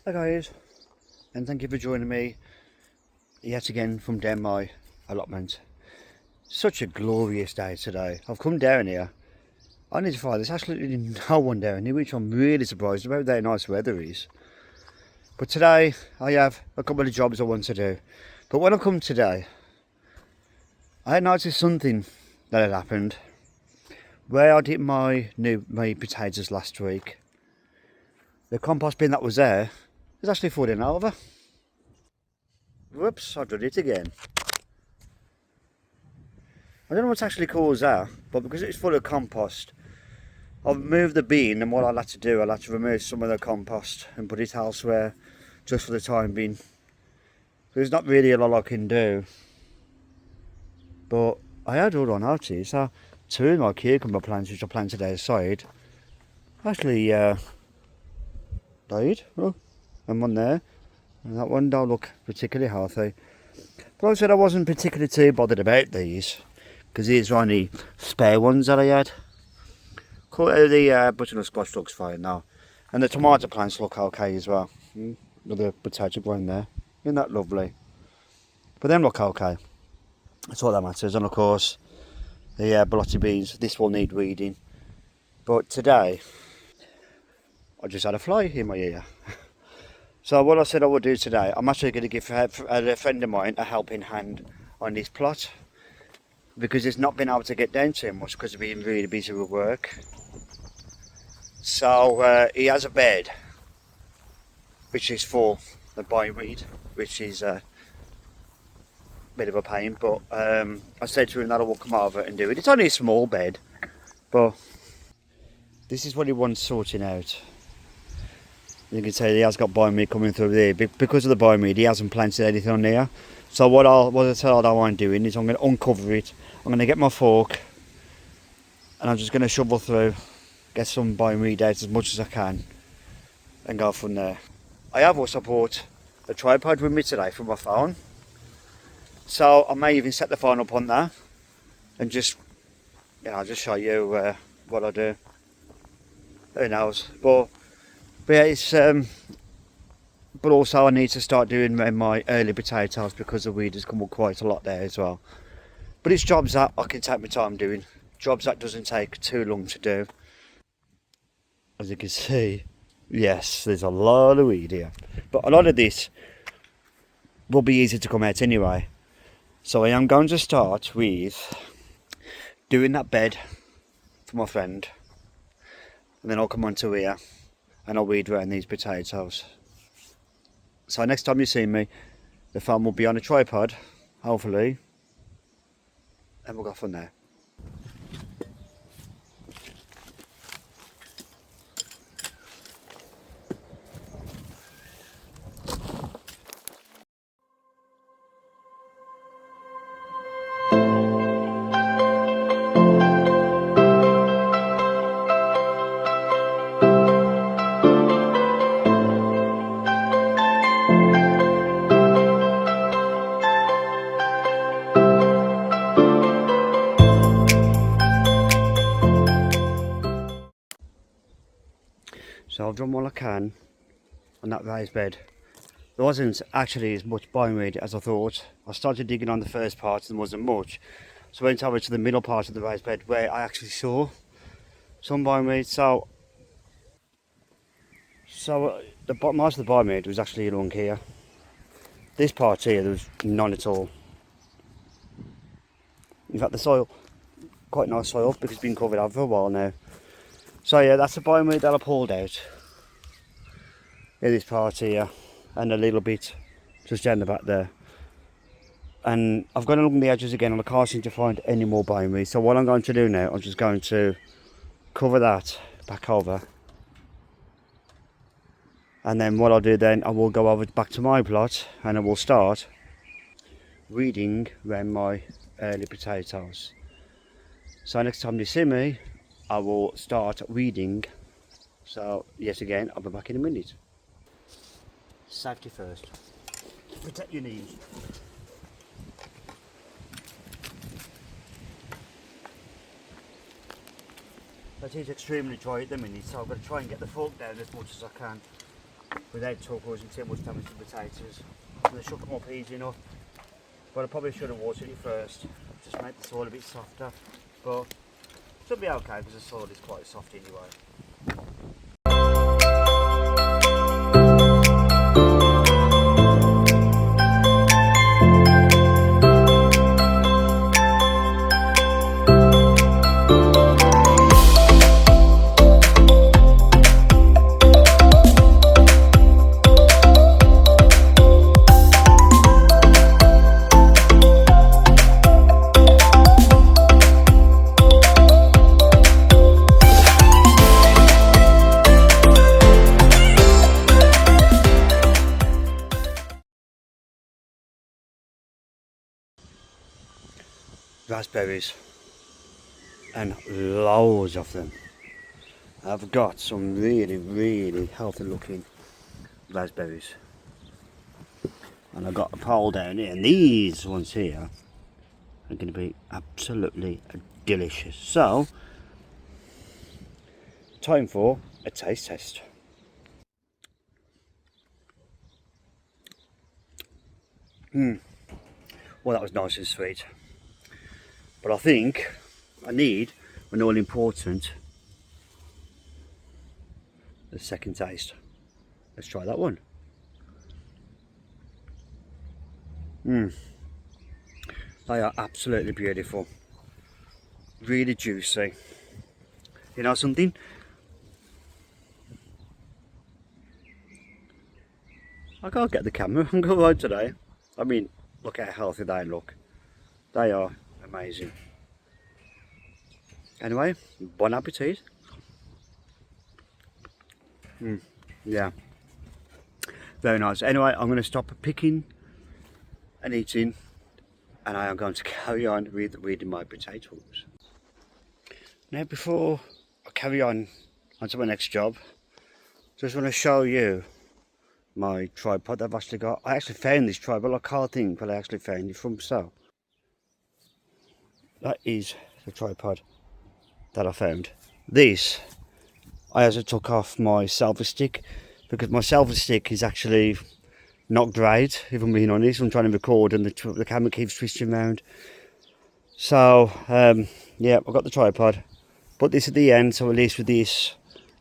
Hi guys, and thank you for joining me yet again from down my allotment. Such a glorious day today. I've come down here. I need to find there's absolutely no one down here, which I'm really surprised about how nice weather is. But today I have a couple of jobs I want to do. But when I come today, I had noticed something that had happened. Where I did my potatoes last week, the compost bin that was there is actually falling over. Whoops, I did it again. I don't know what's actually caused that, but because it's full of compost, I've moved the bin, and what I'll have to do, I'll have to remove some of the compost and put it elsewhere, just for the time being. There's not really a lot I can do. But I had all I noticed, two of my cucumber plants, which I planted outside, actually died. Oh, and one there, and that one don't look particularly healthy. But I said I wasn't particularly too bothered about these, because these are only spare ones that I had. The butternut squash looks fine now, and the tomato plants look okay as well. Another potato growing there, isn't that lovely? But them look okay. That's all that matters. And of course, the borlotti beans. This will need weeding. But today, I just had a fly in my ear. So what I said I would do today, I'm actually going to give a friend of mine a helping hand on this plot, because he's not been able to get down too much because he's been really busy with work. So he has a bed which is for the bioweed, which is a bit of a pain, but I said to him that I will come over and do it. It's only a small bed, but this is what he wants sorting out. You can see he has got bioweed coming through there. Because of the bioweed, he hasn't planted anything on there. So what I told I'm doing is I'm going to uncover it. I'm going to get my fork and I'm just going to shovel through, get some bioweed out as much as I can, and go from there. I have also brought a tripod with me today for my phone, so I may even set the phone up on that and just, I'll just show you what I do. Who knows? But yeah, it's but also I need to start doing my early potatoes, because the weed has come up quite a lot there as well. But it's jobs that I can take my time doing, jobs that doesn't take too long to do. As you can see, yes, there's a lot of weed here, but a lot of this will be easy to come out anyway. So I am going to start with doing that bed for my friend, and then I'll come onto here and I'll weed around these potatoes. So next time you see me, the phone will be on a tripod, hopefully, and we'll go from there. So I've done all I can on that raised bed. There wasn't actually as much bioweed as I thought. I started digging on the first part and there wasn't much. So I went over to the middle part of the raised bed where I actually saw some bioweed. So most of the bioweed was actually along here. This part here, there was none at all. In fact, the soil, quite nice soil, because it's been covered over for a while now. So yeah, that's the bioweed that I pulled out in this part here, and a little bit just down the back there. And I've gone along the edges again and I can't seem to find any more bioweed. So what I'm going to do now, I'm just going to cover that back over. And then what I'll do then, I will go over back to my plot and I will start weeding around my early potatoes. So next time you see me, I will start weeding. So yet again, I'll be back in a minute. Safety first. Protect your knees. It is extremely dry at the minute, so I've got to try and get the fork down as much as I can. without causing too much damage to the potatoes. They should come up easy enough, but I probably should have watered it first, just make the soil a bit softer, but it should be okay because the soil is quite soft anyway. Raspberries, and loads of them. I've got some really healthy looking raspberries, and I've got a pole down here, and these ones here are going to be absolutely delicious. So, time for a taste test. Well, that was nice and sweet. But I think I need an all important the second taste. Let's try that one. They are absolutely beautiful. Really juicy. You know something? I can't get the camera on go right today. I mean, look how healthy they look. They are amazing. Anyway, bon appetit. Yeah, very nice. Anyway, I'm going to stop picking and eating, and I am going to carry on with weeding my potatoes. Now, before I carry on to my next job, just want to show you my tripod I've actually got. I actually found this tripod. I can't think where I actually found it from. So that is the tripod that I found. This I also took off my selfie stick because my selfie stick is actually not great, if I'm being honest. I'm trying to record and the camera keeps twisting around. So yeah, I've got the tripod. Put this at the end, so at least with this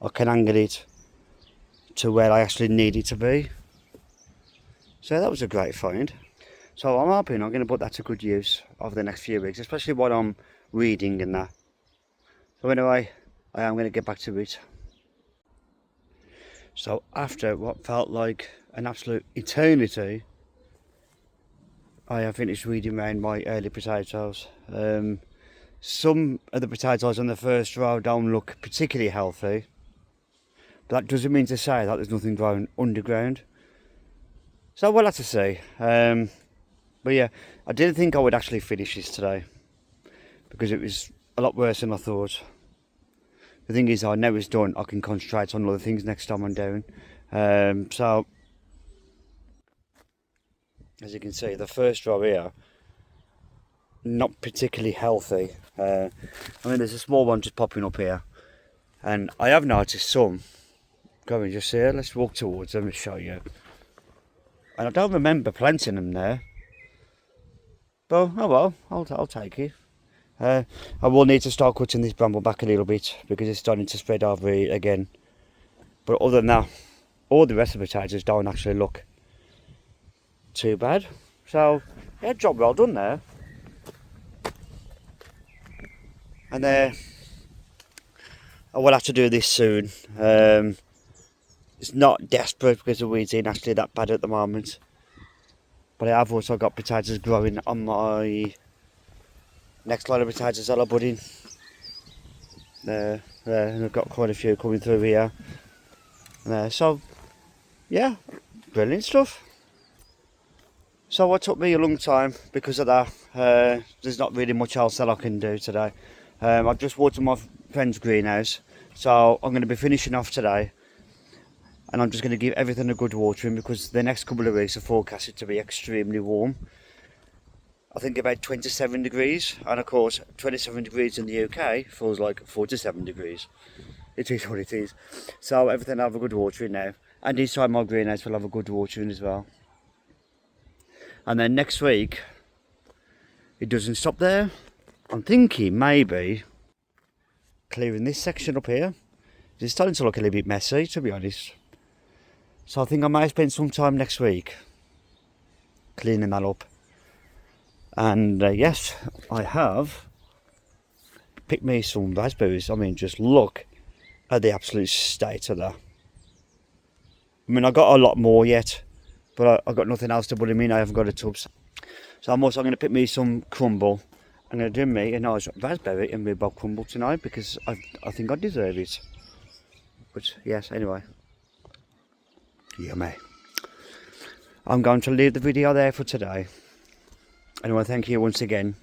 I can angle it to where I actually need it to be. So that was a great find. So I'm hoping I'm going to put that to good use over the next few weeks, especially while I'm reading and that. So anyway, I am going to get back to it. So after what felt like an absolute eternity, I have finished weeding around my early potatoes. Some of the potatoes on the first row don't look particularly healthy, but that doesn't mean to say that there's nothing growing underground. So we'll have to see. But yeah, I didn't think I would actually finish this today because it was a lot worse than I thought. The thing is, I know it's done, I can concentrate on other things next time I'm doing. So, as you can see, the first row here, not particularly healthy. I mean, there's a small one just popping up here. And I have noticed some going just here. Let's walk towards them and show you. And I don't remember planting them there. But, oh well, I'll take it. I will need to start cutting this bramble back a little bit because it's starting to spread over again. But other than that, all the rest of the potatoes don't actually look too bad. So, yeah, job well done there. And I will have to do this soon. It's not desperate because the weeds ain't actually that bad at the moment. But I have also got potatoes growing on my next line of potatoes that I put in. There, and I've got quite a few coming through here. So, yeah, brilliant stuff. So it took me a long time because of that. There's not really much else that I can do today. I've just watered my friend's greenhouse, so I'm going to be finishing off today. And I'm just going to give everything a good watering because the next couple of weeks are forecasted to be extremely warm. I think about 27 degrees, and of course 27 degrees in the UK feels like 47 degrees. It is what it is. So everything will have a good watering now, And inside my greenhouse we'll have a good watering as well. And then next week, it doesn't stop there. I'm thinking maybe clearing this section up here. It's starting to look a little bit messy, to be honest. So I think I might spend some time next week cleaning that up. And yes, I have picked me some raspberries. I mean, just look at the absolute state of that. I mean, I got a lot more yet, but I've got nothing else to put them in. I haven't got a tub. So I'm also going to pick me some crumble. I'm going to do me a nice raspberry and rhubarb crumble tonight because I think I deserve it. But yes, anyway. Yummy. I'm going to leave the video there for today. And I want to thank you once again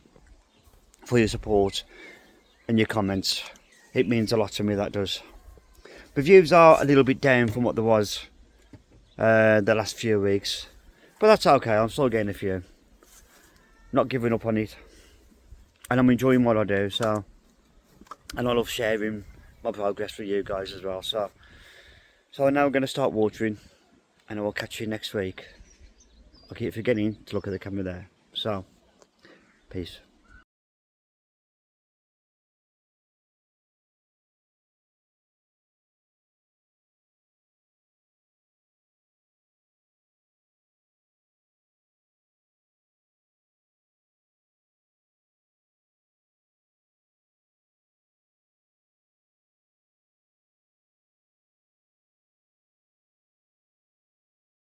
for your support and your comments. It means a lot to me, that does. The views are a little bit down from what there was the last few weeks, but that's okay. I'm still getting a few. Not giving up on it, and I'm enjoying what I do. So, and I love sharing my progress with you guys as well. So now I'm going to start watering, and I will catch you next week. I keep forgetting to look at the camera there. So, peace.